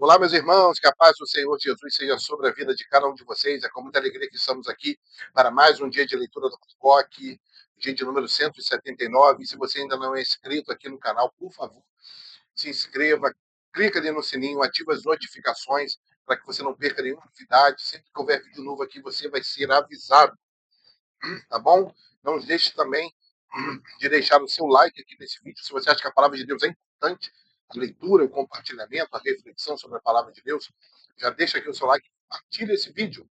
Olá, meus irmãos, que a paz do Senhor Jesus seja sobre a vida de cada um de vocês. É com muita alegria que estamos aqui para mais um dia de leitura do POC, dia de número 179. E se você ainda não é inscrito aqui no canal, por favor, se inscreva, clica ali no sininho, ativa as notificações para que você não perca nenhuma novidade. Sempre que houver vídeo novo aqui, você vai ser avisado, tá bom? Não deixe também de deixar o seu like aqui nesse vídeo, se você acha que a palavra de Deus é importante, a leitura, o compartilhamento, a reflexão sobre a palavra de Deus, já deixa aqui o seu like, compartilhe esse vídeo,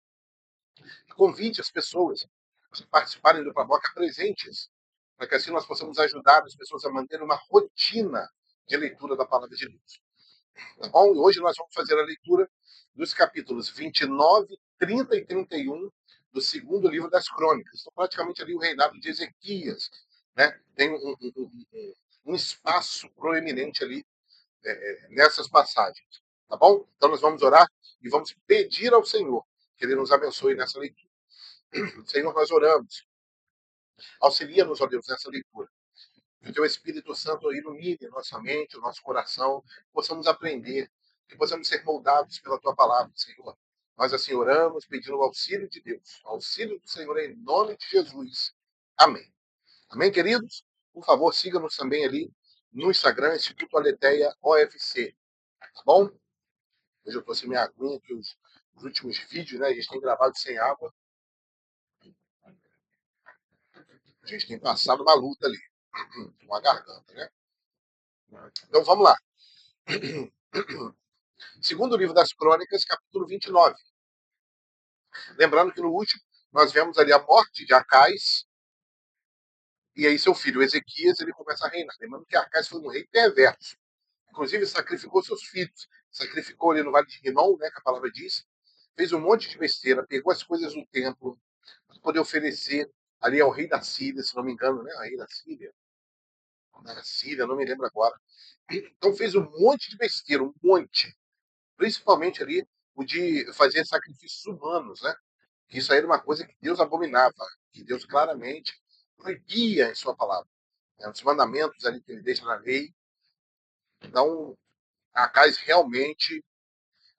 convide as pessoas a participarem do Paboca presentes, para que assim nós possamos ajudar as pessoas a manterem uma rotina de leitura da palavra de Deus. Tá bom? E hoje nós vamos fazer a leitura dos capítulos 29, 30 e 31 do segundo livro das Crônicas. Então, praticamente ali o reinado de Ezequias. Né? Tem um espaço proeminente ali nessas passagens. Tá bom? Então nós vamos orar e vamos pedir ao Senhor que Ele nos abençoe nessa leitura. Senhor, nós oramos. Auxilia-nos, ó Deus, nessa leitura. Que o Teu Espírito Santo ilumine nossa mente, o nosso coração, que possamos aprender, que possamos ser moldados pela Tua palavra, Senhor. Nós assim oramos, pedindo o auxílio de Deus, o auxílio do Senhor em nome de Jesus. Amém. Amém, queridos? Por favor, siga-nos também ali no Instagram, Instituto Aletheia OFC. Tá bom? Hoje eu trouxe minha aguinha, que os últimos vídeos, né? A gente tem gravado sem água. A gente tem passado uma luta ali, com a garganta, né? Então vamos lá. Segundo livro das Crônicas, capítulo 29. Lembrando que no último nós vemos ali a morte de Acais, e aí seu filho Ezequias ele começa a reinar. Lembrando que Acais foi um rei perverso. Inclusive sacrificou seus filhos. Sacrificou ali no Vale de Rinom, né, que a palavra diz. Fez um monte de besteira, pegou as coisas do templo para poder oferecer ali ao rei da Síria, se não me engano, né? O rei da Síria. Da Síria, não me lembro agora. Então fez um monte de besteira, um monte. Principalmente ali o de fazer sacrifícios humanos, né? Isso aí era uma coisa que Deus abominava, que Deus claramente proibia em sua palavra. Os mandamentos ali que ele deixa na lei. Então, Acais realmente...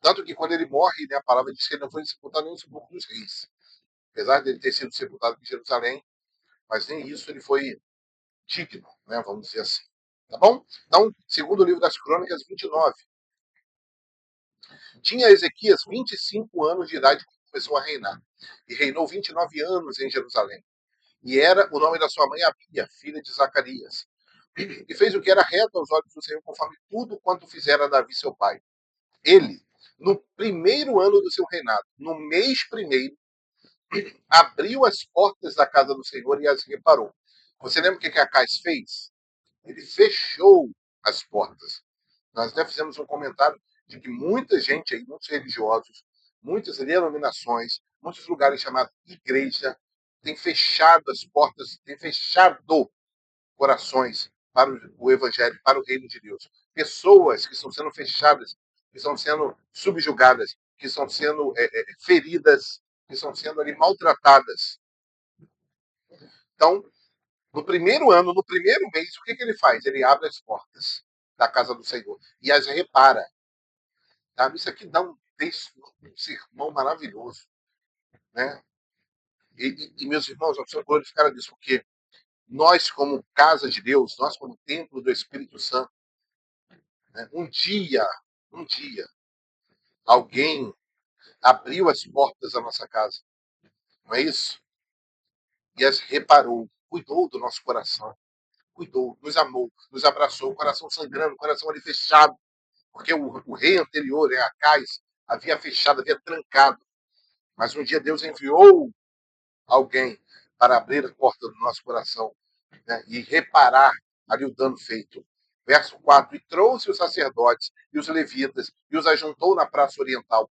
Tanto que quando ele morre, né, a palavra diz que ele não foi sepultado nem no sepulcro dos reis. Apesar de ele ter sido sepultado em Jerusalém, mas nem isso ele foi digno, né, vamos dizer assim. Tá bom? Então, segundo o livro das Crônicas 29. Tinha Ezequias 25 anos de idade quando começou a reinar. E reinou 29 anos em Jerusalém. E era o nome da sua mãe Abia, filha de Zacarias. E fez o que era reto aos olhos do Senhor, conforme tudo quanto fizera Davi, seu pai. Ele, no primeiro ano do seu reinado, no mês primeiro, abriu as portas da casa do Senhor e as reparou. Você lembra o que Acais fez? Ele fechou as portas. Nós até fizemos um comentário de que muita gente aí, muitos religiosos, muitas denominações, muitos lugares chamados igreja, têm fechado as portas, têm fechado corações para o evangelho, para o reino de Deus. Pessoas que estão sendo fechadas, que estão sendo subjugadas, que estão sendo feridas, que estão sendo ali maltratadas. Então, no primeiro ano, no primeiro mês, o que ele faz? Ele abre as portas da casa do Senhor e as repara. Tá? Isso aqui dá um texto, um sermão maravilhoso. Né? E meus irmãos, eu preciso glorificar a Deus, porque nós, como casa de Deus, nós, como templo do Espírito Santo, né? um dia, alguém abriu as portas da nossa casa, não é isso? E as reparou, cuidou do nosso coração, cuidou, nos amou, nos abraçou, o coração sangrando, o coração ali fechado, porque o rei anterior, Acais, havia fechado, havia trancado. Mas um dia Deus enviou alguém para abrir a porta do nosso coração, né, e reparar ali o dano feito. Verso 4: E trouxe os sacerdotes e os levitas e os ajuntou na praça oriental.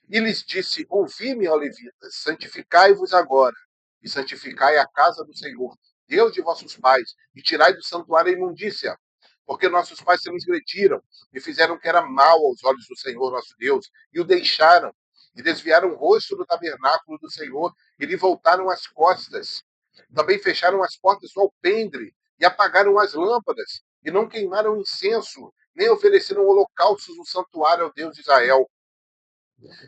E lhes disse: Ouvi-me, ó levitas, santificai-vos agora e santificai a casa do Senhor, Deus de vossos pais, e tirai do santuário a imundícia. Porque nossos pais transgrediram e fizeram o que era mal aos olhos do Senhor nosso Deus, e o deixaram, e desviaram o rosto do tabernáculo do Senhor, e lhe voltaram as costas. Também fecharam as portas do alpendre, e apagaram as lâmpadas, e não queimaram incenso, nem ofereceram holocaustos no santuário ao Deus de Israel,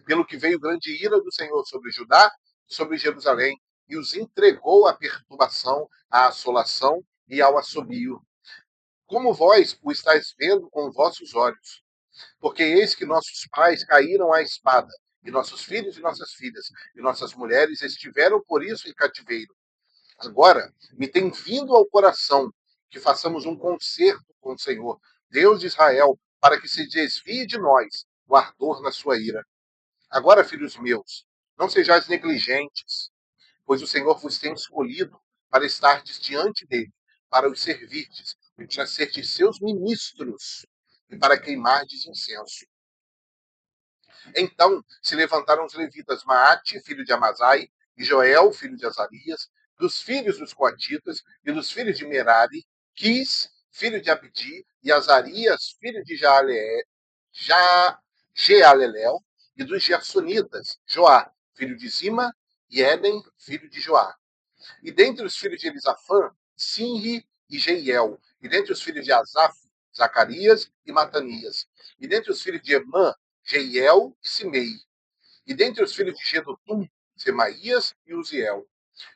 pelo que veio grande ira do Senhor sobre Judá e sobre Jerusalém, e os entregou à perturbação, à assolação e ao assobio. Como vós o estáis vendo com vossos olhos. Porque eis que nossos pais caíram à espada, e nossos filhos e nossas filhas, e nossas mulheres estiveram por isso em cativeiro. Agora me tem vindo ao coração que façamos um concerto com o Senhor, Deus de Israel, para que se desvie de nós o ardor na sua ira. Agora, filhos meus, não sejais negligentes, pois o Senhor vos tem escolhido para estardes diante dele, para os servirdes, e para serdes seus ministros, e para queimardes incenso. Então se levantaram os levitas Maate, filho de Amazai, e Joel, filho de Azarias, dos filhos dos coatitas e dos filhos de Merari, Quis, filho de Abdi, e Azarias, filho de Jealelel, e dos Gersonitas, Joá, filho de Zima, e Éden, filho de Joá. E dentre os filhos de Elisafã, Sinri e Jeiel. E dentre os filhos de Asaf, Zacarias e Matanias. E dentre os filhos de Emã, Jeiel e Simei. E dentre os filhos de Gedotum, Semaías e Uziel.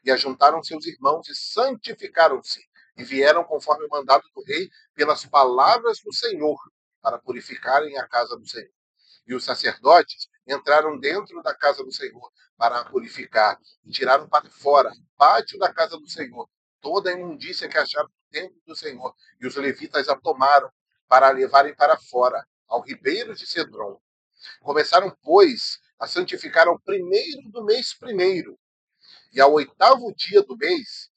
E ajuntaram seus irmãos e santificaram-se. E vieram conforme o mandado do rei pelas palavras do Senhor, para purificarem a casa do Senhor. E os sacerdotes entraram dentro da casa do Senhor para a purificar e tiraram para fora, pátio da casa do Senhor, toda a imundícia que acharam no templo do Senhor. E os levitas a tomaram para a levarem para fora, ao ribeiro de Cedron. Começaram, pois, a santificar ao primeiro do mês primeiro. E ao oitavo dia do mês,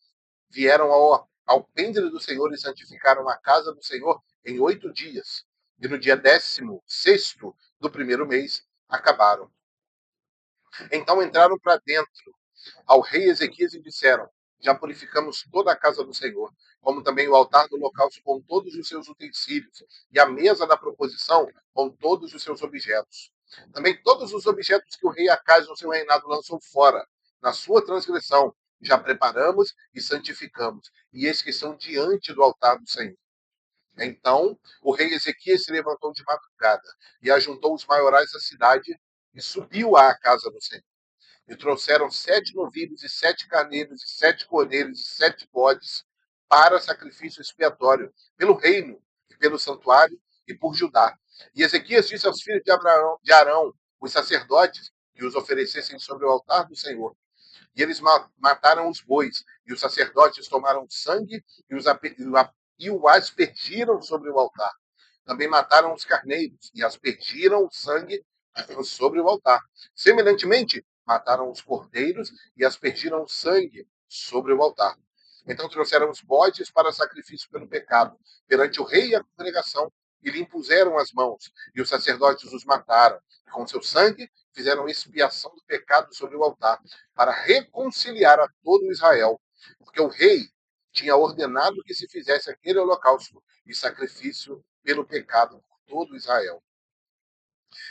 vieram ao pendre do Senhor e santificaram a casa do Senhor em 8 dias. E no dia 16º do primeiro mês, acabaram. Então entraram para dentro ao rei Ezequias e disseram: já purificamos toda a casa do Senhor, como também o altar do holocausto com todos os seus utensílios, e a mesa da proposição com todos os seus objetos. Também todos os objetos que o rei Acaz no seu reinado lançou fora, na sua transgressão, já preparamos e santificamos, e eis que são diante do altar do Senhor. Então o rei Ezequias se levantou de madrugada e ajuntou os maiorais da cidade e subiu à casa do Senhor. E trouxeram 7 novilhos e 7 carneiros e 7 cordeiros e 7 bodes para sacrifício expiatório pelo reino e pelo santuário e por Judá. E Ezequias disse aos filhos de Arão, os sacerdotes, que os oferecessem sobre o altar do Senhor. E eles mataram os bois, e os sacerdotes tomaram sangue e o aspergiram sobre o altar. Também mataram os carneiros e aspergiram o sangue sobre o altar. Semelhantemente, mataram os cordeiros e aspergiram o sangue sobre o altar. Então trouxeram os bodes para sacrifício pelo pecado, perante o rei e a congregação, e lhe impuseram as mãos, e os sacerdotes os mataram. E com seu sangue fizeram expiação do pecado sobre o altar, para reconciliar a todo Israel, porque o rei tinha ordenado que se fizesse aquele holocausto e sacrifício pelo pecado por todo Israel.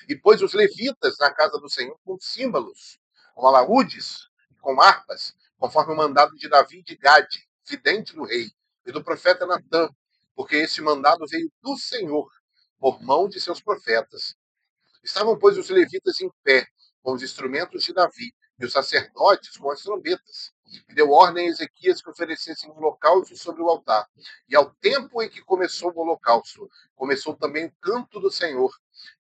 E pôs os levitas na casa do Senhor com símbolos, com alaúdes, com harpas, conforme o mandado de Davi e de Gade, vidente do rei, e do profeta Natã, porque esse mandado veio do Senhor, por mão de seus profetas. Estavam, pois, os levitas em pé, com os instrumentos de Davi, e os sacerdotes com as trombetas. E deu ordem a Ezequias que oferecessem um holocausto sobre o altar. E ao tempo em que começou o holocausto, começou também o canto do Senhor,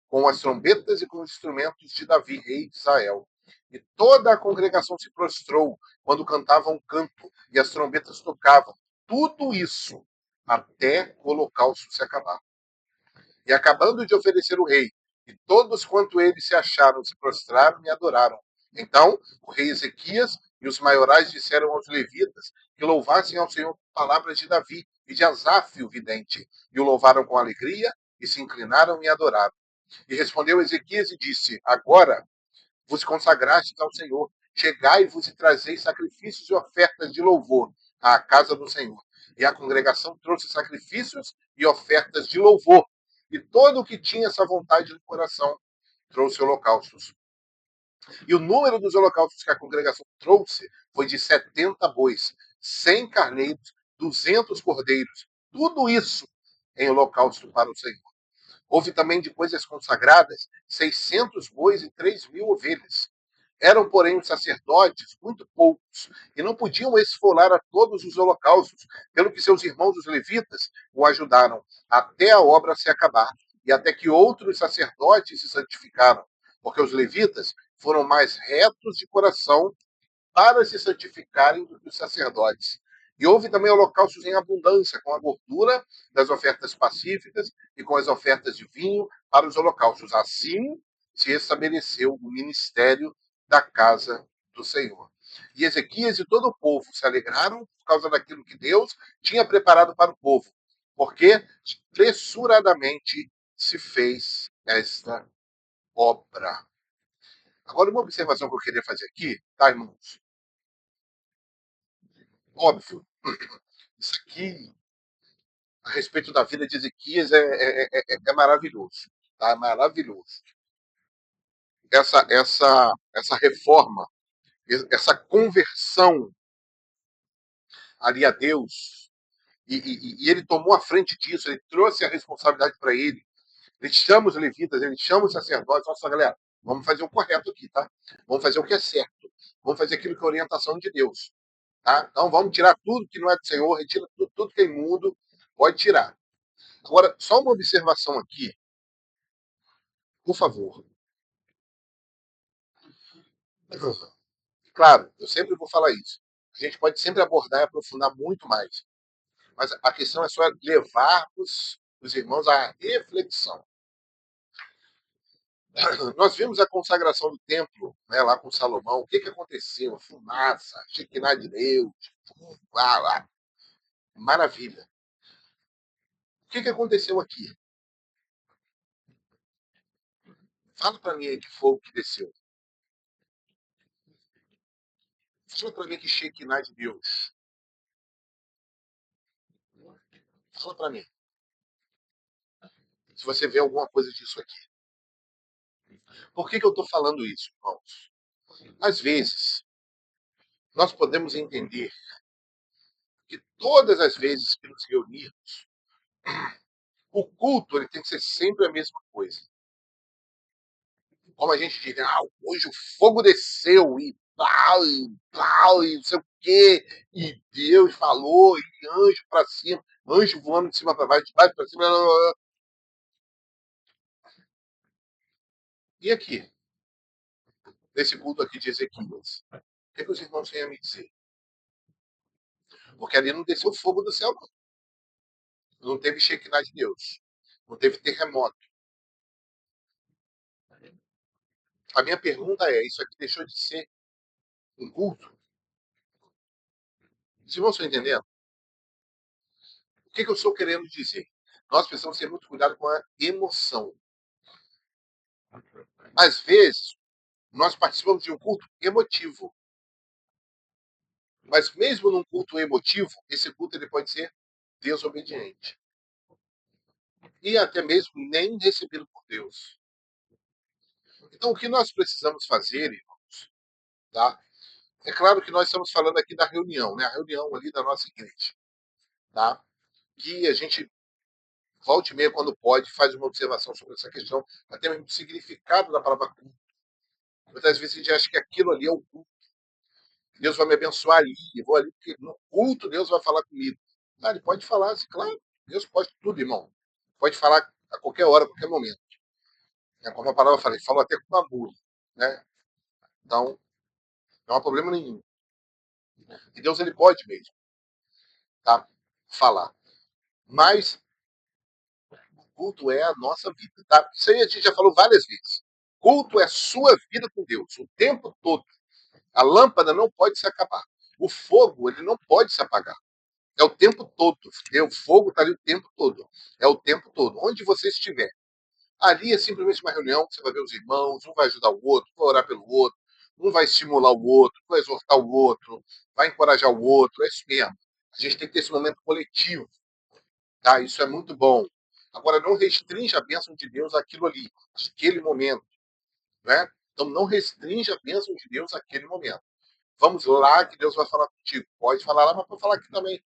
com as trombetas e com os instrumentos de Davi, rei de Israel. E toda a congregação se prostrou quando cantavam um canto e as trombetas tocavam. Tudo isso até o holocausto se acabar. E acabando de oferecer o rei, e todos quanto eles se acharam se prostraram e adoraram. Então o rei Ezequias e os maiorais disseram aos levitas que louvassem ao Senhor palavras de Davi e de Asaf, o vidente, e o louvaram com alegria e se inclinaram e adoraram. E respondeu Ezequias e disse: agora vos consagrastes ao Senhor, chegai-vos e trazei sacrifícios e ofertas de louvor à casa do Senhor. E a congregação trouxe sacrifícios e ofertas de louvor. E todo o que tinha essa vontade no coração trouxe holocaustos. E o número dos holocaustos que a congregação trouxe foi de 70 bois, 100 carneiros, 200 cordeiros. Tudo isso em holocausto para o Senhor. Houve também de coisas consagradas 600 bois e 3.000 ovelhas. Eram, porém, os sacerdotes muito poucos, e não podiam esfolar a todos os holocaustos, pelo que seus irmãos, os levitas, o ajudaram, até a obra se acabar, e até que outros sacerdotes se santificaram, porque os levitas foram mais retos de coração para se santificarem do que os sacerdotes. E houve também holocaustos em abundância, com a gordura das ofertas pacíficas e com as ofertas de vinho para os holocaustos. Assim se estabeleceu o ministério da casa do Senhor. E Ezequias e todo o povo se alegraram por causa daquilo que Deus tinha preparado para o povo, porque pressuradamente se fez esta obra. Agora, uma observação que eu queria fazer aqui, tá, irmãos? Óbvio, isso aqui, a respeito da vida de Ezequias, é maravilhoso. Tá? Maravilhoso. Essa reforma, essa conversão ali a Deus, e ele tomou a frente disso, ele trouxe a responsabilidade para ele. Ele chama os levitas, ele chama os sacerdotes. Olha só, galera, vamos fazer o correto aqui, tá? Vamos fazer o que é certo. Vamos fazer aquilo que é orientação de Deus. Tá? Então vamos tirar tudo que não é do Senhor, retira tudo que é imundo, pode tirar. Agora, só uma observação aqui, por favor. Claro, eu sempre vou falar isso. A gente pode sempre abordar e aprofundar muito mais. Mas a questão é só levarmos os irmãos à reflexão. Nós vimos a consagração do templo, né, lá com Salomão. O que aconteceu? Fumaça, Shekinah de Deus, lá, lá. Maravilha. O que aconteceu aqui? Fala para mim aí que fogo que desceu. Fala para mim que Shekinah de Deus. Fala para mim. Se você vê alguma coisa disso aqui. Por que eu estou falando isso, irmãos? Às vezes, nós podemos entender que todas as vezes que nos reunirmos, o culto ele tem que ser sempre a mesma coisa. Como a gente diz, hoje o fogo desceu e não sei o quê, e Deus falou, e anjo para cima, anjo voando de cima para baixo, de baixo para cima. Blá, blá, blá. E aqui, nesse culto aqui de Ezequias, o que os irmãos têm a me dizer? Porque ali não desceu fogo do céu, não. Não teve Shekinah de Deus. Não teve terremoto. A minha pergunta é: isso aqui deixou de ser um culto? Os irmãos estão entendendo? O que eu estou querendo dizer? Nós precisamos ter muito cuidado com a emoção. Às vezes, nós participamos de um culto emotivo. Mas mesmo num culto emotivo, esse culto ele pode ser desobediente. E até mesmo nem recebido por Deus. Então, o que nós precisamos fazer, irmãos, tá? É claro que nós estamos falando aqui da reunião, né? A reunião ali da nossa igreja, tá? Que a gente, volta e meia, quando pode, faz uma observação sobre essa questão, até mesmo do significado da palavra culto. Muitas vezes a gente acha que aquilo ali é o culto. Deus vai me abençoar ali, eu vou ali, porque no culto Deus vai falar comigo. Ah, ele pode falar, claro, Deus pode tudo, irmão. Pode falar a qualquer hora, a qualquer momento. É como a palavra fala, ele falou até com uma mula, né? Então, não há problema nenhum. E Deus, ele pode mesmo, tá? Falar. Mas o culto é a nossa vida, tá? Isso aí a gente já falou várias vezes. Culto é sua vida com Deus, o tempo todo. A lâmpada não pode se acabar. O fogo, ele não pode se apagar. É o tempo todo. O fogo está ali o tempo todo. É o tempo todo. Onde você estiver. Ali é simplesmente uma reunião, você vai ver os irmãos, um vai ajudar o outro, vai orar pelo outro, um vai estimular o outro, vai exortar o outro, vai encorajar o outro. É isso mesmo. A gente tem que ter esse momento coletivo. Tá? Isso é muito bom. Agora, não restringe a bênção de Deus àquilo ali, àquele momento. Né? Então, não restringe a bênção de Deus àquele momento. Vamos lá que Deus vai falar contigo. Pode falar lá, mas pode falar aqui também.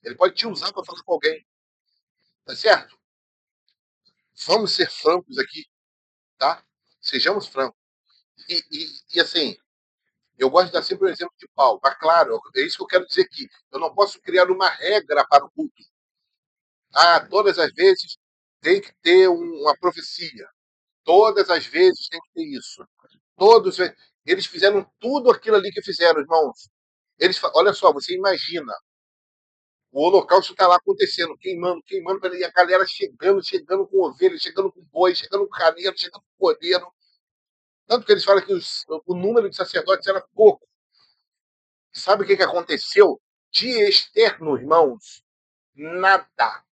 Ele pode te usar para falar com alguém. Tá certo? Vamos ser francos aqui, tá? Sejamos francos. E assim, eu gosto de dar sempre o exemplo de Paulo. Mas, claro, é isso que eu quero dizer aqui. Eu não posso criar uma regra para o culto. Ah, todas as vezes tem que ter uma profecia. Todas as vezes tem que ter isso. Todos eles fizeram tudo aquilo ali que fizeram, irmãos. Olha só, você imagina o holocausto está lá acontecendo, queimando, queimando, e a galera chegando, chegando com ovelha, chegando com boi, chegando com carneiro, chegando com cordeiro. Tanto que eles falam que o número de sacerdotes era pouco. Sabe o que aconteceu? De externo, irmãos, nada.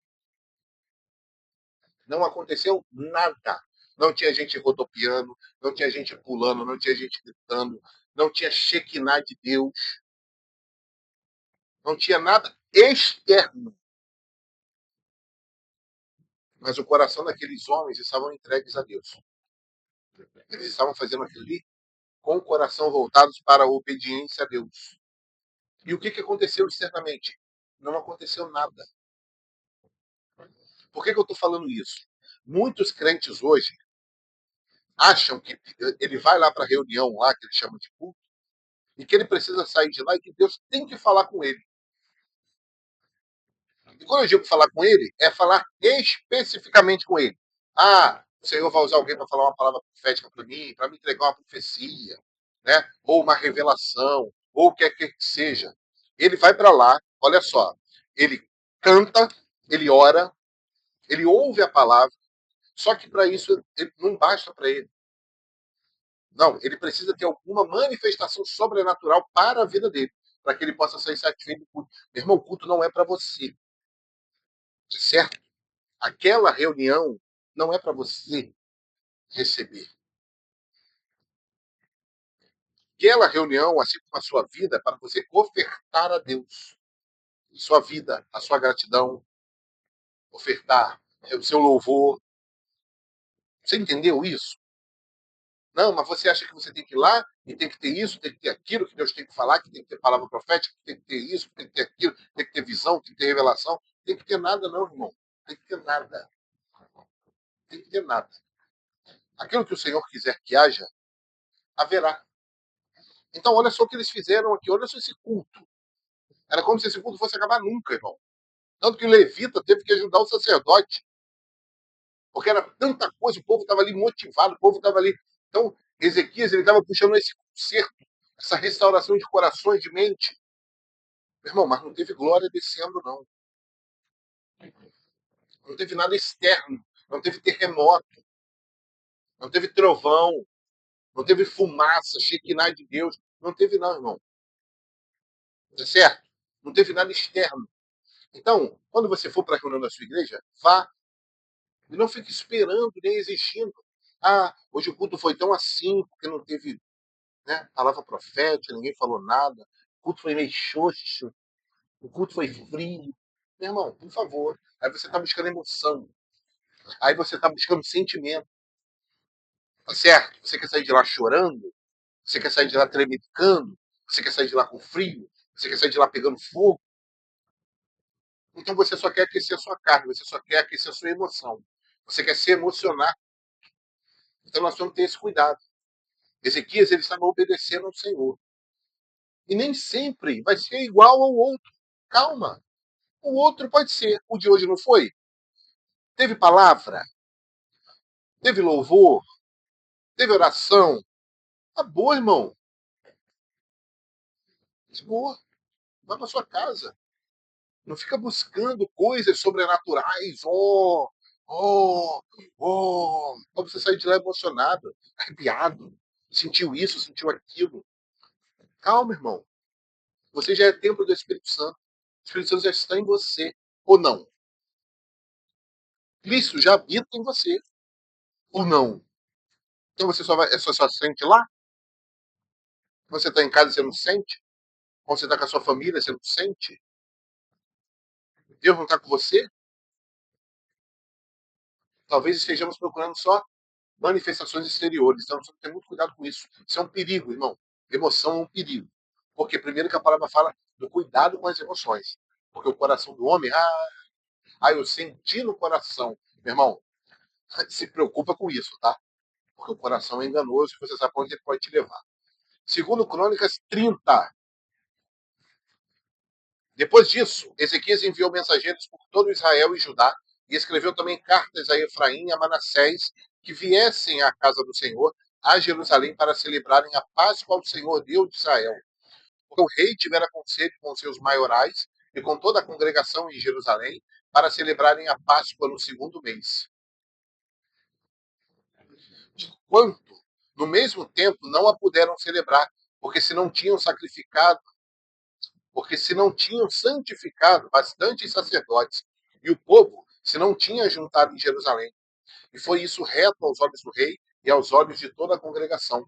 Não aconteceu nada. Não tinha gente rodopiando, não tinha gente pulando, não tinha gente gritando, não tinha Shekinah de Deus, não tinha nada externo. Mas o coração daqueles homens estavam entregues a Deus. Eles estavam fazendo aquilo ali com o coração voltados para a obediência a Deus. E o que aconteceu externamente? Não aconteceu nada. Por que eu estou falando isso? Muitos crentes hoje acham que ele vai lá para a reunião lá, que ele chama de culto, e que ele precisa sair de lá e que Deus tem que falar com ele. E quando eu digo falar com ele, é falar especificamente com ele. Ah, o Senhor vai usar alguém para falar uma palavra profética para mim, para me entregar uma profecia, né? Ou uma revelação, ou o que quer que seja. Ele vai para lá, olha só, ele canta, ele ora, ele ouve a palavra, só que para isso não basta para ele. Não, ele precisa ter alguma manifestação sobrenatural para a vida dele, para que ele possa sair satisfeito do culto. Meu irmão, o culto não é para você, certo? Aquela reunião não é para você receber. Aquela reunião, assim como a sua vida, é para você ofertar a Deus sua vida, a sua gratidão, ofertar o seu louvor. Você entendeu isso? Não, mas você acha que você tem que ir lá e tem que ter isso, tem que ter aquilo, que Deus tem que falar, que tem que ter palavra profética, que tem que ter isso, que tem que ter aquilo, tem que ter visão, tem que ter revelação. Tem que ter nada, não, irmão. Tem que ter nada. Tem que ter nada. Aquilo que o Senhor quiser que haja, haverá. Então, olha só o que eles fizeram aqui. Olha só esse culto. Era como se esse culto fosse acabar nunca, irmão. Tanto que o levita teve que ajudar o sacerdote. Porque era tanta coisa, o povo estava ali motivado, o povo estava ali. Então, Ezequias ele estava puxando esse conserto, essa restauração de corações, de mente. Meu irmão, mas não teve glória descendo, não. Não teve nada externo. Não teve terremoto. Não teve trovão. Não teve fumaça, Shekinah de Deus. Não teve, não, irmão. Tá certo? Não teve nada externo. Então, quando você for para a reunião da sua igreja, vá. E não fique esperando, nem exigindo. Ah, hoje o culto foi tão assim, porque não teve, né, palavra profética, ninguém falou nada. O culto foi meio xoxo. O culto foi frio. Meu irmão, por favor. Aí você está buscando emoção. Aí você está buscando sentimento. Tá certo? Você quer sair de lá chorando? Você quer sair de lá tremecando? Você quer sair de lá com frio? Você quer sair de lá pegando fogo? Então você só quer aquecer a sua carne, você só quer aquecer a sua emoção. Você quer se emocionar. Então nós temos que ter esse cuidado. Ezequias ele estava obedecendo ao Senhor. E nem sempre vai ser igual ao outro. Calma. O outro pode ser. O de hoje não foi? Teve palavra, teve louvor, teve oração. Tá boa, irmão. Tá boa. Vai para sua casa. Não fica buscando coisas sobrenaturais. Pra você sair de lá emocionado, arrepiado. Sentiu isso, sentiu aquilo. Calma, irmão. Você já é templo do Espírito Santo. O Espírito Santo já está em você. Ou não? Cristo já habita em você. Ou não? Então você só sente lá? Você está em casa, você não sente? Quando você está com a sua família, você não sente? Deus não está com você? Talvez estejamos procurando só manifestações exteriores. Então, temos que ter muito cuidado com isso. Isso é um perigo, irmão. Emoção é um perigo. Porque primeiro que a palavra fala do cuidado com as emoções. Porque o coração do homem, eu senti no coração. Meu irmão, Se preocupa com isso, tá? Porque o coração é enganoso e você sabe para onde ele pode te levar. Segundo Crônicas 30. Depois disso, Ezequias enviou mensageiros por todo Israel e Judá e escreveu também cartas a Efraim e a Manassés que viessem à casa do Senhor, a Jerusalém, para celebrarem a Páscoa ao Senhor Deus de Israel. Porque o rei tivera conselho com seus maiorais e com toda a congregação em Jerusalém para celebrarem a Páscoa no segundo mês. Quanto, no mesmo tempo, não a puderam celebrar, porque se não tinham sacrificado, porque se não tinham santificado bastantes sacerdotes, e o povo se não tinha juntado em Jerusalém. E foi isso reto aos olhos do rei e aos olhos de toda a congregação.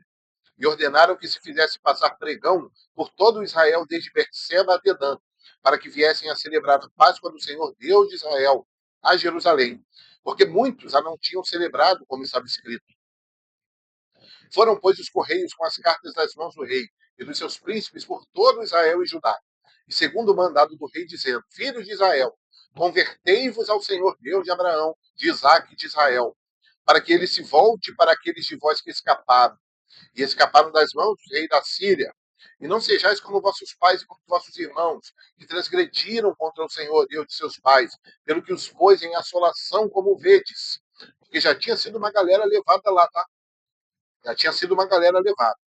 E ordenaram que se fizesse passar pregão por todo Israel, desde Berseba a Dedã, para que viessem a celebrar a Páscoa do Senhor Deus de Israel a Jerusalém, porque muitos a não tinham celebrado, como estava escrito. Foram, pois, os correios com as cartas das mãos do rei e dos seus príncipes por todo Israel e Judá. E segundo o mandado do rei, dizendo: Filhos de Israel, convertei-vos ao Senhor Deus de Abraão, de Isaque e de Israel, para que ele se volte para aqueles de vós que escaparam, e escaparam das mãos do rei da Síria. E não sejais como vossos pais e como vossos irmãos, que transgrediram contra o Senhor Deus de seus pais, pelo que os pôs em assolação, como vedes. Porque já tinha sido uma galera levada lá, tá? Já tinha sido uma galera levada.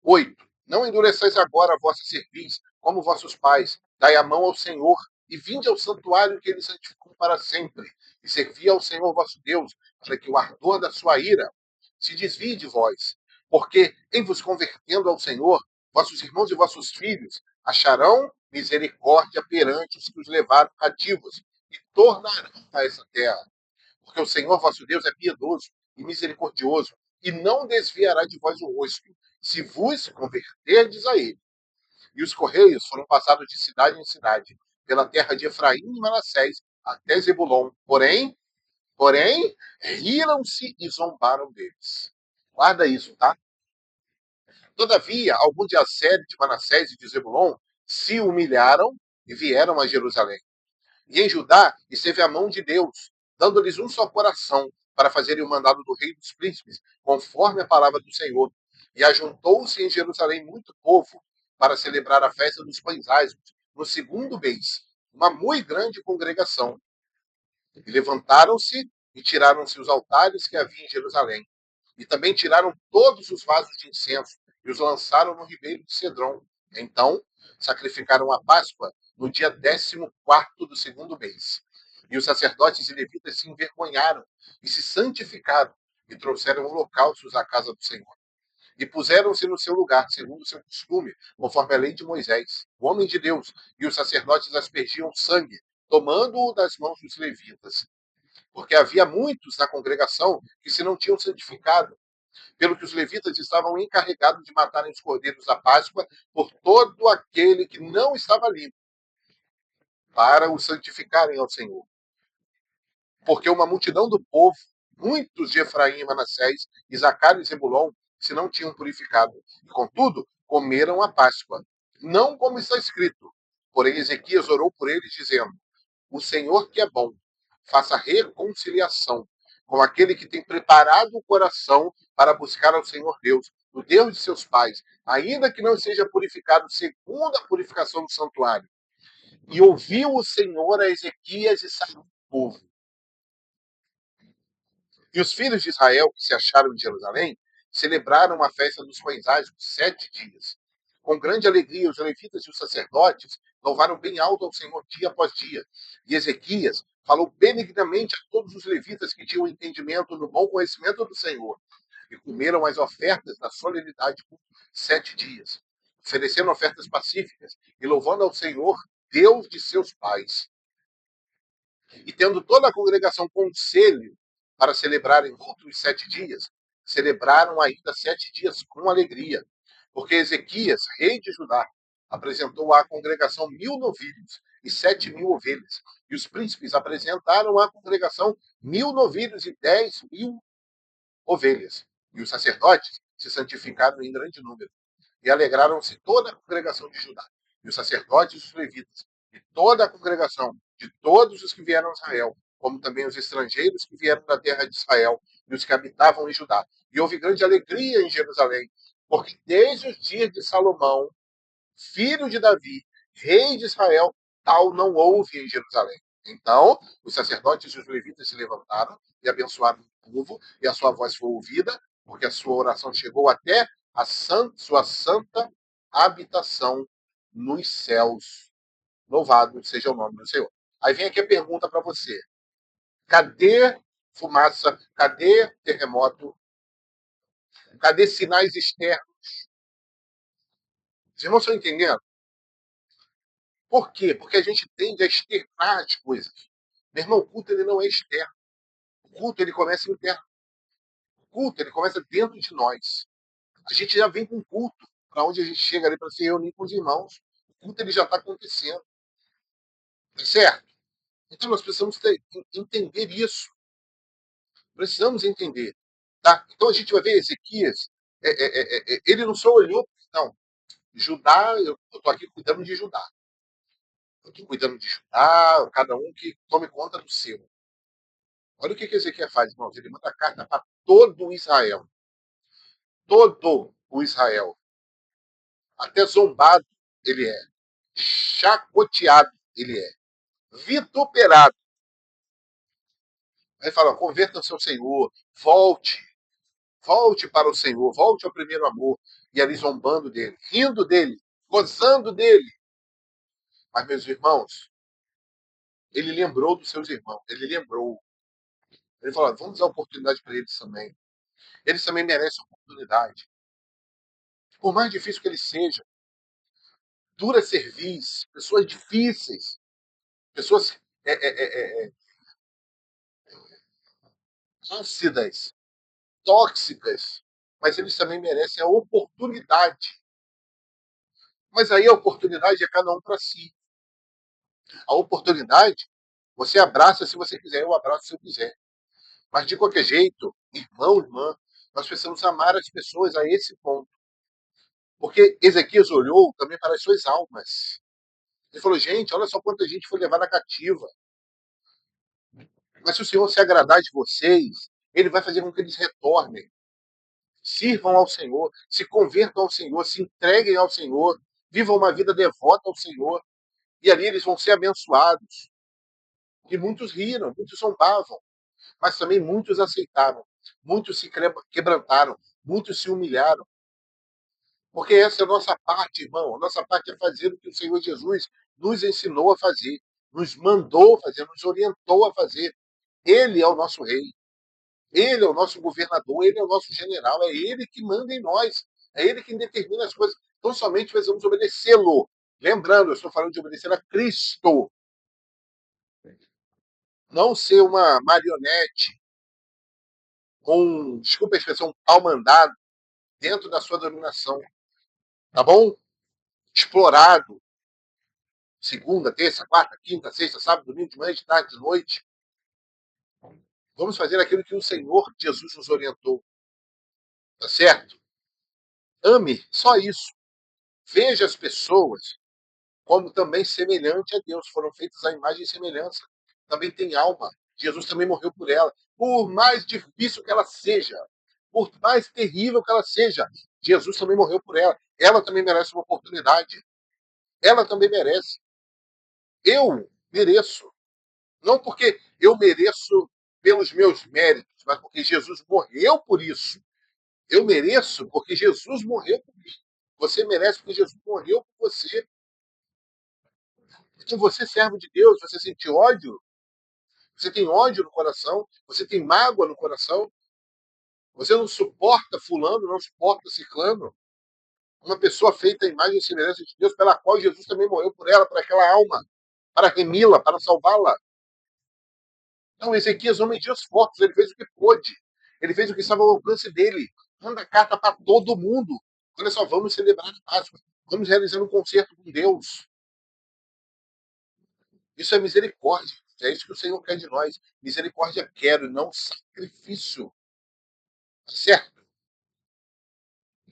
8. Não endureçais agora a vossa cerviz, como vossos pais. Dai a mão ao Senhor, e vinde ao santuário que ele santificou para sempre, e servi ao Senhor vosso Deus, para que o ardor da sua ira se desvie de vós. Porque, em vos convertendo ao Senhor, vossos irmãos e vossos filhos acharão misericórdia perante os que os levaram cativos, e tornarão a essa terra. Porque o Senhor vosso Deus é piedoso e misericordioso, e não desviará de vós o rosto, se vos converterdes a ele. E os correios foram passados de cidade em cidade, pela terra de Efraim e Manassés, até Zebulon. Porém, riram-se e zombaram deles. Guarda isso, tá? Todavia, alguns de Asser, de Manassés e de Zebulon se humilharam e vieram a Jerusalém. E em Judá esteve a mão de Deus, dando-lhes um só coração, para fazerem o mandado do rei dos príncipes, conforme a palavra do Senhor. E ajuntou-se em Jerusalém muito povo, para celebrar a festa dos pães asmos, no segundo mês, uma muito grande congregação. E levantaram-se e tiraram-se os altares que havia em Jerusalém. E também tiraram todos os vasos de incenso e os lançaram no ribeiro de Cedron. Então, sacrificaram a Páscoa no dia 14º do segundo mês. E os sacerdotes e levitas se envergonharam e se santificaram e trouxeram holocaustos à casa do Senhor. E puseram-se no seu lugar, segundo o seu costume, conforme a lei de Moisés, o homem de Deus, e os sacerdotes aspergiam sangue, tomando-o das mãos dos levitas. Porque havia muitos na congregação que se não tinham santificado, pelo que os levitas estavam encarregados de matarem os cordeiros da Páscoa por todo aquele que não estava limpo, para os santificarem ao Senhor. Porque uma multidão do povo, muitos de Efraim e Manassés, Isacar e Zebulon, se não tinham purificado. E, contudo, comeram a Páscoa. Não como está escrito. Porém, Ezequias orou por eles, dizendo: O Senhor que é bom, faça reconciliação com aquele que tem preparado o coração para buscar ao Senhor Deus, o Deus de seus pais, ainda que não seja purificado segundo a purificação do santuário. E ouviu o Senhor a Ezequias e saiu do povo. E os filhos de Israel, que se acharam em Jerusalém, celebraram a festa dos pães asmos 7 dias. Com grande alegria, os levitas e os sacerdotes louvaram bem alto ao Senhor dia após dia. E Ezequias falou benignamente a todos os levitas que tinham entendimento no bom conhecimento do Senhor. E comeram as ofertas da solenidade por 7 dias, oferecendo ofertas pacíficas e louvando ao Senhor, Deus de seus pais. E tendo toda a congregação conselho para celebrarem outros 7 dias, celebraram ainda 7 dias com alegria, porque Ezequias, rei de Judá, apresentou à congregação 1.000 novilhos e 7.000 ovelhas, e os príncipes apresentaram à congregação 1.000 novilhos e 10.000 ovelhas, e os sacerdotes se santificaram em grande número, e alegraram-se toda a congregação de Judá, e os sacerdotes e os levitas, e toda a congregação de todos os que vieram a Israel, como também os estrangeiros que vieram da terra de Israel e os que habitavam em Judá. E houve grande alegria em Jerusalém, porque desde os dias de Salomão, filho de Davi, rei de Israel, tal não houve em Jerusalém. Então, os sacerdotes e os levitas se levantaram e abençoaram o povo, e a sua voz foi ouvida, porque a sua oração chegou até a sua santa habitação nos céus. Louvado seja o nome do Senhor. Aí vem aqui a pergunta para você: cadê fumaça? Cadê terremoto? Cadê sinais externos? Vocês não estão entendendo? Por quê? Porque a gente tende a externar as coisas. Meu irmão, o culto ele não é externo. O culto ele começa interno. O culto ele começa dentro de nós. A gente já vem com o culto para onde a gente chega ali para se reunir com os irmãos. O culto ele já está acontecendo. Tá certo? Então nós precisamos entender isso. Precisamos entender. Tá? Então a gente vai ver Ezequias, ele não só olhou, não, Judá, eu estou aqui cuidando de Judá. Eu estou cuidando de Judá, cada um que tome conta do seu. Olha o que Ezequiel faz, irmãos. Ele manda carta para todo o Israel. Todo o Israel. Até zombado ele é. Chacoteado ele é. Vituperado. Aí fala, converta-se ao Senhor. Volte. Volte para o Senhor. Volte ao primeiro amor. E ali zombando dele. Rindo dele. Gozando dele. Mas, meus irmãos, ele lembrou dos seus irmãos. Ele lembrou. Ele falou, vamos dar oportunidade para eles também. Eles também merecem oportunidade. Por mais difícil que ele seja, dura cerviz, pessoas difíceis, pessoas ácidas, tóxicas, mas eles também merecem a oportunidade. Mas aí a oportunidade é cada um para si. A oportunidade, você abraça se você quiser, eu abraço se eu quiser. Mas de qualquer jeito, irmão, irmã, nós precisamos amar as pessoas a esse ponto. Porque Ezequias olhou também para as suas almas. Ele falou, gente, olha só quanta gente foi levada cativa. Mas se o Senhor se agradar de vocês, ele vai fazer com que eles retornem. Sirvam ao Senhor, se convertam ao Senhor, se entreguem ao Senhor, vivam uma vida devota ao Senhor. E ali eles vão ser abençoados. E muitos riram, muitos zombavam, mas também muitos aceitaram. Muitos se quebrantaram, muitos se humilharam. Porque essa é a nossa parte, irmão. A nossa parte é fazer o que o Senhor Jesus nos ensinou a fazer, nos mandou fazer, nos orientou a fazer. Ele é o nosso rei. Ele é o nosso governador, ele é o nosso general, é ele que manda em nós, é ele que determina as coisas. Então, somente precisamos obedecê-lo. Lembrando, eu estou falando de obedecer a Cristo, não ser uma marionete com, desculpa a expressão, um pau mandado dentro da sua dominação, tá bom? Explorado, segunda, terça, quarta, quinta, sexta, sábado, domingo, de manhã, de tarde, de noite. Vamos fazer aquilo que o Senhor Jesus nos orientou, tá certo? Ame, só isso. Veja as pessoas como também semelhante a Deus, foram feitos à imagem e semelhança. Também tem alma. Jesus também morreu por ela. Por mais difícil que ela seja, por mais terrível que ela seja, Jesus também morreu por ela. Ela também merece uma oportunidade. Ela também merece. Eu mereço. Não porque eu mereço pelos meus méritos, mas porque Jesus morreu por isso. Eu mereço porque Jesus morreu por isso. Você merece porque Jesus morreu por você. Então você, servo de Deus, você sente ódio, você tem ódio no coração, você tem mágoa no coração, você não suporta fulano, não suporta ciclano, uma pessoa feita à imagem e semelhança de Deus, pela qual Jesus também morreu por ela, por aquela alma, para remi-la, para salvá-la. Então, Ezequias, homem de esforços, ele fez o que pôde, ele fez o que estava ao alcance dele, manda carta para todo mundo. Olha só, vamos celebrar a Páscoa, vamos realizar um concerto com Deus. Isso é misericórdia. É isso que o Senhor quer de nós. Misericórdia quero, não sacrifício. Tá certo?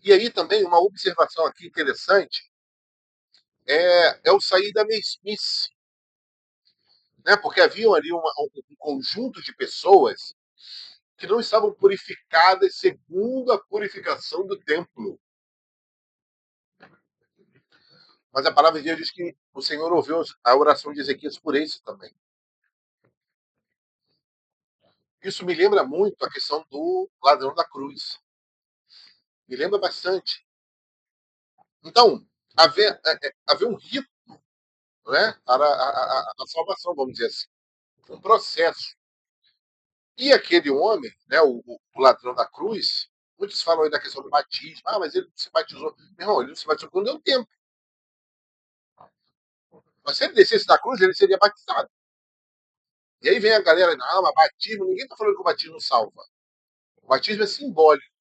E aí também uma observação aqui interessante é o sair da mesmice. né? Porque havia ali um conjunto de pessoas que não estavam purificadas segundo a purificação do templo. Mas a palavra de Deus diz que o Senhor ouviu a oração de Ezequias por isso também. Isso me lembra muito a questão do ladrão da cruz. Me lembra bastante. Então, haver um rito, né, para a salvação, vamos dizer assim. Um processo. E aquele homem, né, o ladrão da cruz, muitos falam aí da questão do batismo. Ah, mas ele se batizou. Meu irmão, ele não se batizou quando deu tempo. Mas se ele descesse da cruz, ele seria batizado. E aí vem a galera, não, mas batismo, ninguém está falando que o batismo salva. O batismo é simbólico.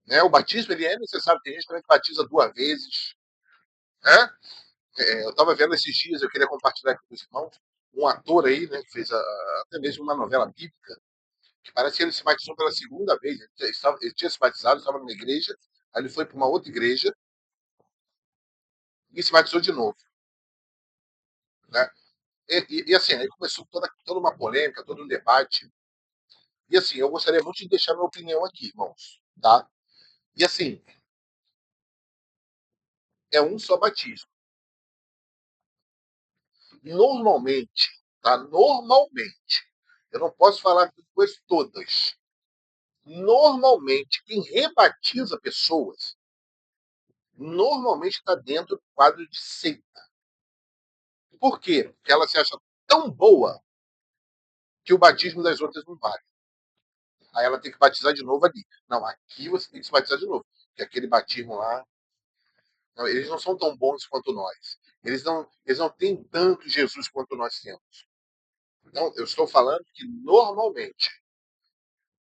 Né? O batismo ele é necessário, tem gente também que batiza 2 vezes. Né? Eu estava vendo esses dias, eu queria compartilhar com os irmãos, um ator aí, né, que fez até mesmo uma novela bíblica, que parece que ele se batizou pela segunda vez. Ele tinha se batizado, estava numa igreja, aí ele foi para uma outra igreja e se batizou de novo. Né? E assim, aí começou toda uma polêmica, todo um debate. E assim, eu gostaria muito de deixar minha opinião aqui, irmãos. Tá? E assim, é um só batismo. Normalmente, tá? Normalmente, eu não posso falar depois todas. Normalmente, quem rebatiza pessoas, normalmente está dentro do quadro de seita. Por quê? Porque ela se acha tão boa que o batismo das outras não vale. Aí ela tem que batizar de novo ali. Não, aqui você tem que se batizar de novo. Porque aquele batismo lá, não, eles não são tão bons quanto nós. Eles não têm tanto Jesus quanto nós temos. Então, eu estou falando que normalmente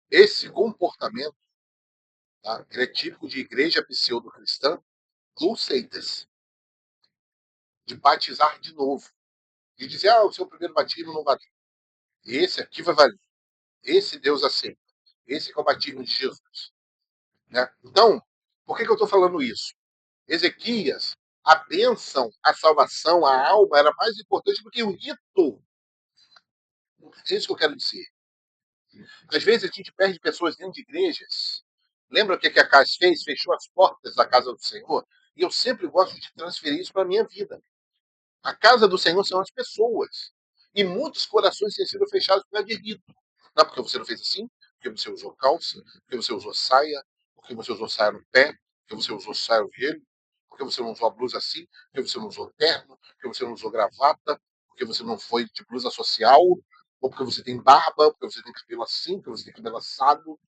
esse comportamento, tá, ele é típico de igreja pseudo-cristã ou seitas, de batizar de novo. De dizer, o seu primeiro batismo não valeu. Esse aqui vai valer. Esse Deus aceita. Esse é o batismo de Jesus. Né? Então, por que eu estou falando isso? Ezequias, a bênção, a salvação, a alma era mais importante do que o rito. É isso que eu quero dizer. Às vezes a gente perde pessoas dentro de igrejas. Lembra o que a Cas fez? Fechou as portas da casa do Senhor? E eu sempre gosto de transferir isso para a minha vida. A casa do Senhor são as pessoas. E muitos corações têm sido fechados por causa de rito. Não, porque você não fez assim, porque você usou calça, porque você usou saia, porque você usou saia no pé, porque você usou saia no joelho, porque você não usou a blusa assim, porque você não usou terno, porque você não usou gravata, porque você não foi de blusa social, ou porque você tem barba, porque você tem cabelo assim, porque você tem cabelo assado.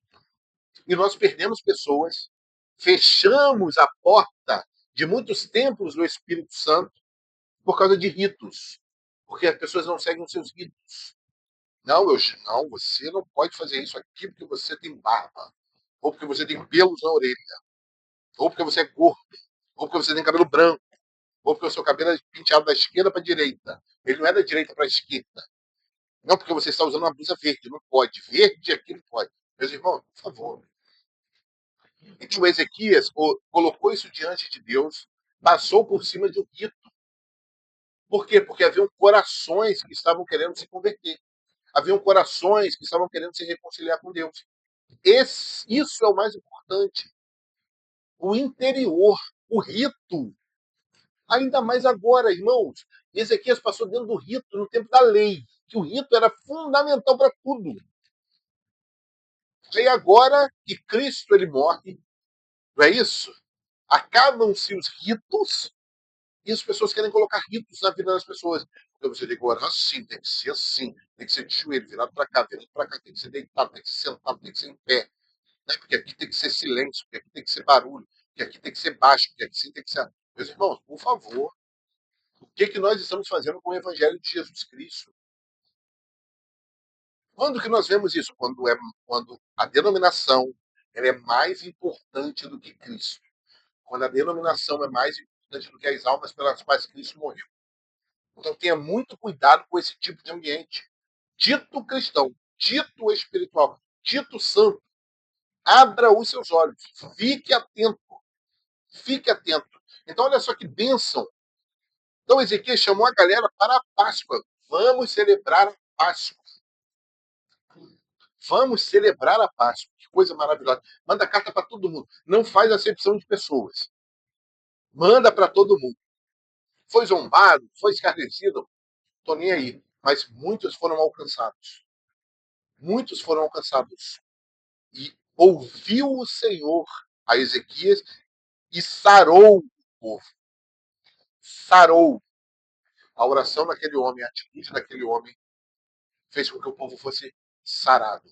E nós perdemos pessoas, fechamos a porta de muitos templos do Espírito Santo por causa de ritos. Porque as pessoas não seguem os seus ritos. Não, não, você não pode fazer isso aqui porque você tem barba. Ou porque você tem pelos na orelha. Ou porque você é gordo. Ou porque você tem cabelo branco. Ou porque o seu cabelo é penteado da esquerda para a direita. Ele não é da direita para a esquerda. Não, porque você está usando uma blusa verde. Não pode. Verde aqui não pode. Meus irmãos, por favor. Então Ezequias colocou isso diante de Deus, passou por cima de um rito. Por quê? Porque haviam corações que estavam querendo se converter. Haviam corações que estavam querendo se reconciliar com Deus. Isso é o mais importante. O interior, o rito. Ainda mais agora, irmãos. Ezequias passou dentro do rito no tempo da lei, que o rito era fundamental para tudo. E agora que Cristo ele morre, não é isso? Acabam-se os ritos e as pessoas querem colocar ritos na vida das pessoas. Porque você tem que orar assim, tem que ser assim, tem que ser de joelho, virado para cá, tem que ser deitado, tem que ser sentado, tem que ser em pé. Né? Porque aqui tem que ser silêncio, porque aqui tem que ser barulho, porque aqui tem que ser baixo, porque aqui tem que ser. Meus irmãos, por favor, o que nós estamos fazendo com o Evangelho de Jesus Cristo? Quando que nós vemos isso? Quando a denominação ela é mais importante do que Cristo. Quando a denominação é mais importante do que as almas pelas quais Cristo morreu. Então tenha muito cuidado com esse tipo de ambiente. Dito cristão, dito espiritual, dito santo, abra os seus olhos, fique atento. Fique atento. Então, olha só que bênção. Então, Ezequiel chamou a galera para a Páscoa. Vamos celebrar a Páscoa. Vamos celebrar a Páscoa. Que coisa maravilhosa. Manda carta para todo mundo. Não faz acepção de pessoas. Manda para todo mundo. Foi zombado, foi escarnecido, estou nem aí. Mas muitos foram alcançados. Muitos foram alcançados. E ouviu o Senhor a Ezequias e sarou o povo. Sarou. A oração daquele homem, a atitude daquele homem, fez com que o povo fosse sarado.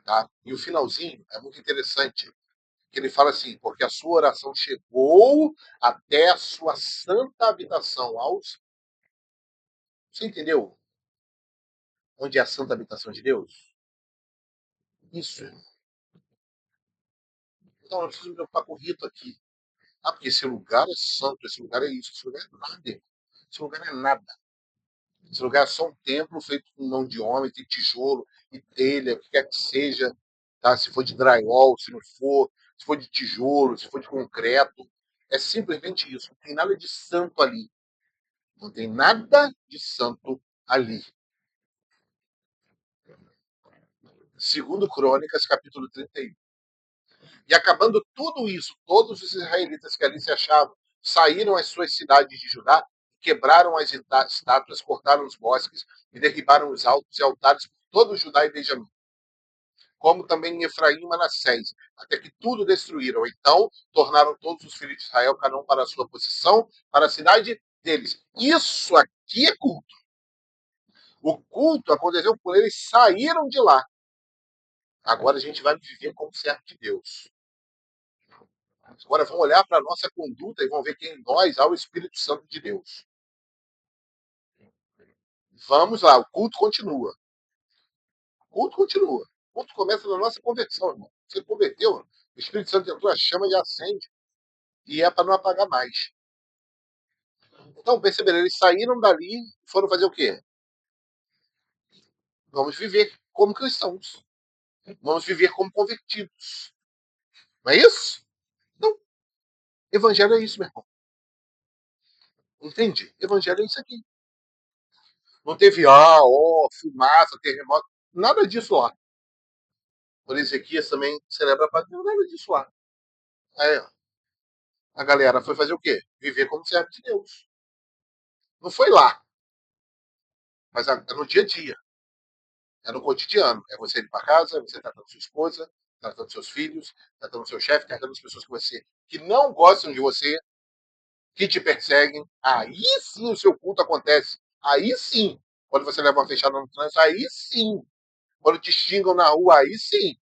Tá? E o finalzinho é muito interessante, que ele fala assim, porque a sua oração chegou até a sua santa habitação. Você entendeu onde é a santa habitação de Deus? Isso. Então, eu preciso me preocupar com o rito aqui. Ah, porque esse lugar é santo, esse lugar é isso, esse lugar é nada, irmão. Esse lugar é nada. Esse lugar é só um templo feito com mão de homem, tem tijolo e telha, o que quer que seja. Tá? Se for de drywall, se não for, se for de tijolo, se for de concreto. É simplesmente isso. Não tem nada de santo ali. Não tem nada de santo ali. Segundo Crônicas, capítulo 31. E acabando tudo isso, todos os israelitas que ali se achavam saíram às suas cidades de Judá, quebraram as estátuas, cortaram os bosques e derribaram os altos e altares por todo Judá e Benjamim, como também em Efraim e Manassés, até que tudo destruíram. Então tornaram todos os filhos de Israel, cada um para a sua posição, para a cidade deles. Isso aqui é culto. O culto aconteceu por eles saíram de lá. Agora a gente vai viver como servo de Deus. Agora vão olhar para a nossa conduta e vão ver que em nós há o Espírito Santo de Deus. Vamos lá, o culto continua. O culto continua. O culto começa na nossa conversão, irmão. Você converteu, o Espírito Santo entrou, a chama e acende. E é para não apagar mais. Então, perceberam, eles saíram dali e foram fazer o quê? Vamos viver como cristãos. Vamos viver como convertidos. Não é isso? Não. Evangelho é isso, meu irmão. Entende? Evangelho é isso aqui. Não teve, fumaça, terremoto. Nada disso lá. Por Ezequias também celebra a Páscoa. Não nada disso lá. Aí, a galera foi fazer o quê? Viver como servo de Deus. Não foi lá, mas é no dia a dia. É no cotidiano. É você ir para casa, é você tratando sua esposa, tratando seus filhos, tratando seu chefe, tratando as pessoas que não gostam de você, que te perseguem. Aí sim o seu culto acontece. Aí sim. Quando você leva uma fechada no trânsito, aí sim. Quando te xingam na rua, aí sim.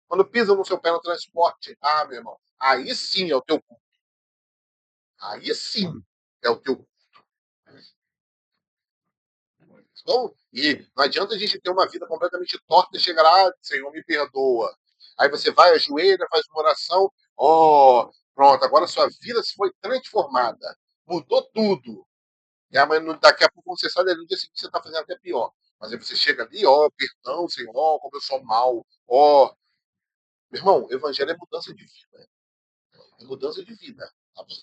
Quando pisam no seu pé no transporte, meu irmão, aí sim é o teu culto. Aí sim é o teu culto. Então, e não adianta a gente ter uma vida completamente torta e chegar lá, Senhor, me perdoa. Aí você vai, ajoelha, faz uma oração, pronto, agora sua vida se foi transformada. Mudou tudo. E amanhã, daqui a pouco você sai dali, no dia seguinte você está fazendo até pior. Mas aí você chega ali, perdão, Senhor, como eu sou mal, Meu irmão, o evangelho é mudança de vida. É mudança de vida. Tá bom?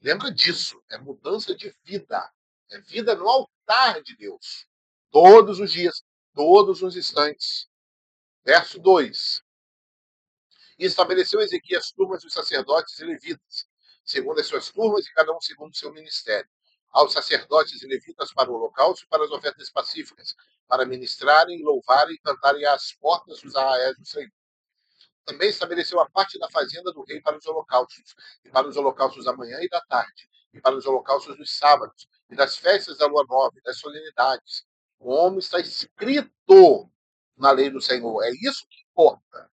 Lembra disso. É mudança de vida. É vida no altar de Deus. Todos os dias, todos os instantes. Verso 2. E estabeleceu Ezequias turmas dos sacerdotes e levitas, segundo as suas turmas e cada um segundo o seu ministério. Aos sacerdotes e levitas para o holocausto e para as ofertas pacíficas, para ministrarem, louvarem e cantarem às portas dos arraiais do Senhor. Também estabeleceu a parte da fazenda do rei para os holocaustos, e para os holocaustos da manhã e da tarde, e para os holocaustos dos sábados, e das festas da lua nova, e das solenidades, como está escrito na lei do Senhor. É isso que importa.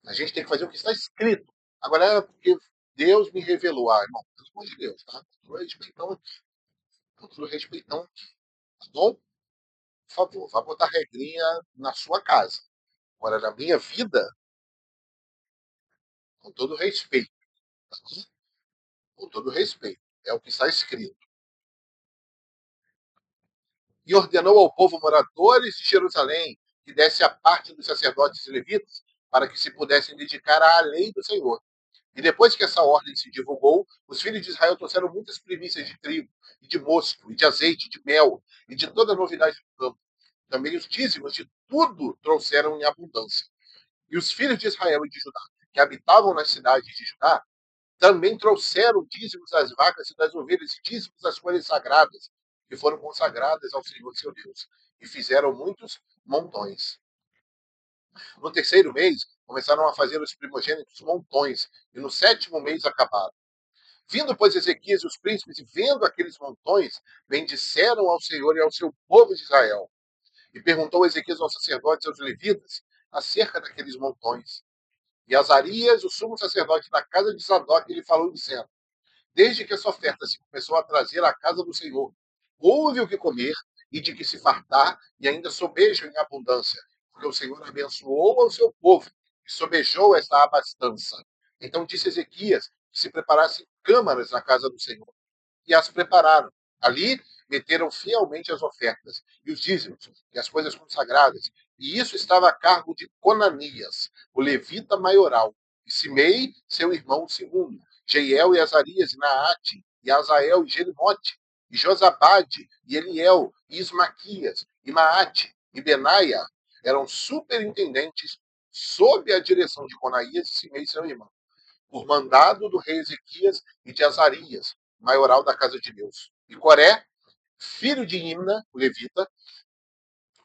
A gente tem que fazer o que está escrito. Agora é porque Deus me revelou. Irmão, pelo amor de Deus, tá? Tudo respeitão aqui. Tudo respeitão aqui. Tá bom? Por favor, vá botar regrinha na sua casa. Agora, na minha vida, com todo respeito, tá? Com todo respeito. É o que está escrito. E ordenou ao povo moradores de Jerusalém que desse a parte dos sacerdotes e levitas para que se pudessem dedicar à lei do Senhor E depois que essa ordem se divulgou, os filhos de Israel trouxeram muitas primícias de trigo, e de mosto, e de azeite, e de mel, e de toda a novidade do campo. Também os dízimos de tudo trouxeram em abundância. E os filhos de Israel e de Judá, que habitavam nas cidades de Judá, também trouxeram dízimos das vacas e das ovelhas e dízimos das coisas sagradas, que foram consagradas ao Senhor seu Deus. E fizeram muitos montões. No terceiro mês, começaram a fazer os primogênitos montões, e no sétimo mês acabaram. Vindo, pois, Ezequias e os príncipes, e vendo aqueles montões, bendisseram ao Senhor e ao seu povo de Israel. E perguntou Ezequias aos sacerdotes e aos levitas acerca daqueles montões. E Azarias, o sumo sacerdote da casa de Sadoc, lhe falou, dizendo: desde que essa oferta se começou a trazer à casa do Senhor, houve o que comer e de que se fartar, e ainda sobejam em abundância, porque o Senhor abençoou ao seu povo e sobejou esta abastança. Então disse Ezequias que se preparassem câmaras na casa do Senhor, e as prepararam. Ali meteram fielmente as ofertas e os dízimos e as coisas consagradas. E isso estava a cargo de Conanias, o levita maioral, e Simei, seu irmão o segundo, Jeiel e Azarias e Naate, e Azael e Jerimote, e Josabade, e Eliel, e Ismaquias, e Maate, e Benaia, eram superintendentes sob a direção de Conaías e Simei, seu irmão, por mandado do rei Ezequias e de Azarias, maioral da casa de Deus. E Coré, filho de Imna, o levita,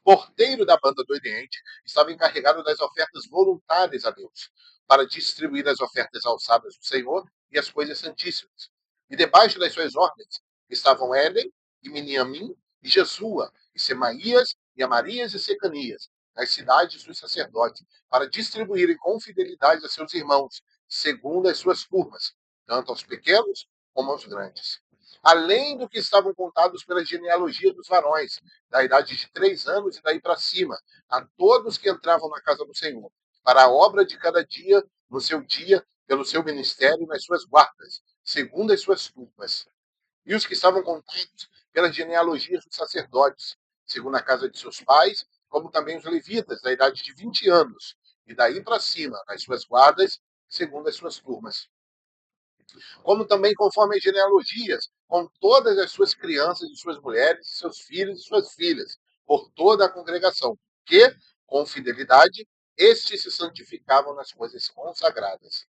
porteiro da banda do Oriente, estava encarregado das ofertas voluntárias a Deus, para distribuir as ofertas alçadas do Senhor e as coisas santíssimas. E debaixo das suas ordens estavam Éden, e Miniamim, e Jesua, e Semaías, e Amarias e Secanias, nas cidades dos sacerdotes, para distribuírem com fidelidade a seus irmãos, segundo as suas turmas, tanto aos pequenos como aos grandes. Além do que estavam contados pela genealogia dos varões, da idade de 3 anos e daí para cima, a todos que entravam na casa do Senhor, para a obra de cada dia, no seu dia, pelo seu ministério, nas suas guardas, segundo as suas turmas. E os que estavam contados pelas genealogias dos sacerdotes, segundo a casa de seus pais, como também os levitas, da idade de 20 anos, e daí para cima, nas suas guardas, segundo as suas turmas. Como também conforme as genealogias, com todas as suas crianças e suas mulheres, e seus filhos e suas filhas, por toda a congregação, que, com fidelidade, estes se santificavam nas coisas consagradas.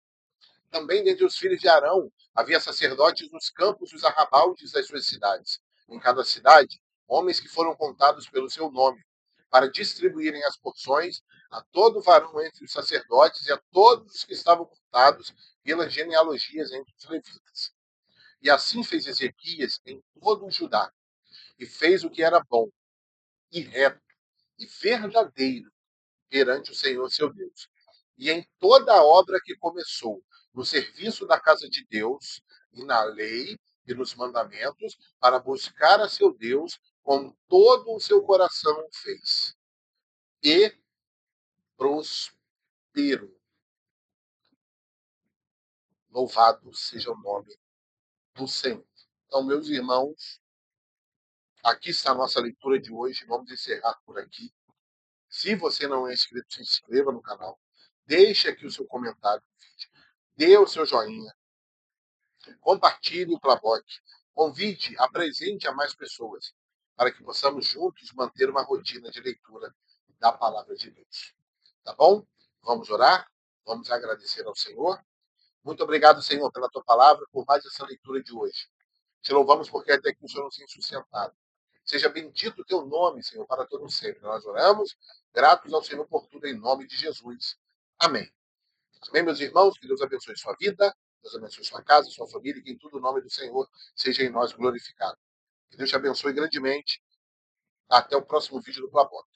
Também dentre os filhos de Arão havia sacerdotes nos campos dos arrabaldes das suas cidades. Em cada cidade, homens que foram contados pelo seu nome, para distribuírem as porções a todo varão entre os sacerdotes e a todos os que estavam contados pelas genealogias entre os levitas. E assim fez Ezequias em todo o Judá, e fez o que era bom, e reto, e verdadeiro perante o Senhor seu Deus. E em toda a obra que começou, no serviço da casa de Deus, e na lei e nos mandamentos, para buscar a seu Deus, com todo o seu coração o fez. E prosperou. Louvado seja o nome do Senhor. Então, meus irmãos, aqui está a nossa leitura de hoje. Vamos encerrar por aqui. Se você não é inscrito, se inscreva no canal. Deixe aqui o seu comentário no vídeo. Dê o seu joinha. Compartilhe o Plaboque. Convide, apresente a mais pessoas, para que possamos juntos manter uma rotina de leitura da Palavra de Deus. Tá bom? Vamos orar? Vamos agradecer ao Senhor. Muito obrigado, Senhor, pela tua palavra, por mais essa leitura de hoje. Te louvamos porque até aqui o Senhor nos tem sustentado. Seja bendito o teu nome, Senhor, para todo sempre. Nós oramos, gratos ao Senhor por tudo, em nome de Jesus. Amém. Amém, meus irmãos? Que Deus abençoe sua vida, Deus abençoe sua casa, sua família, e que em tudo o nome do Senhor seja em nós glorificado. Que Deus te abençoe grandemente. Até o próximo vídeo do Plabot.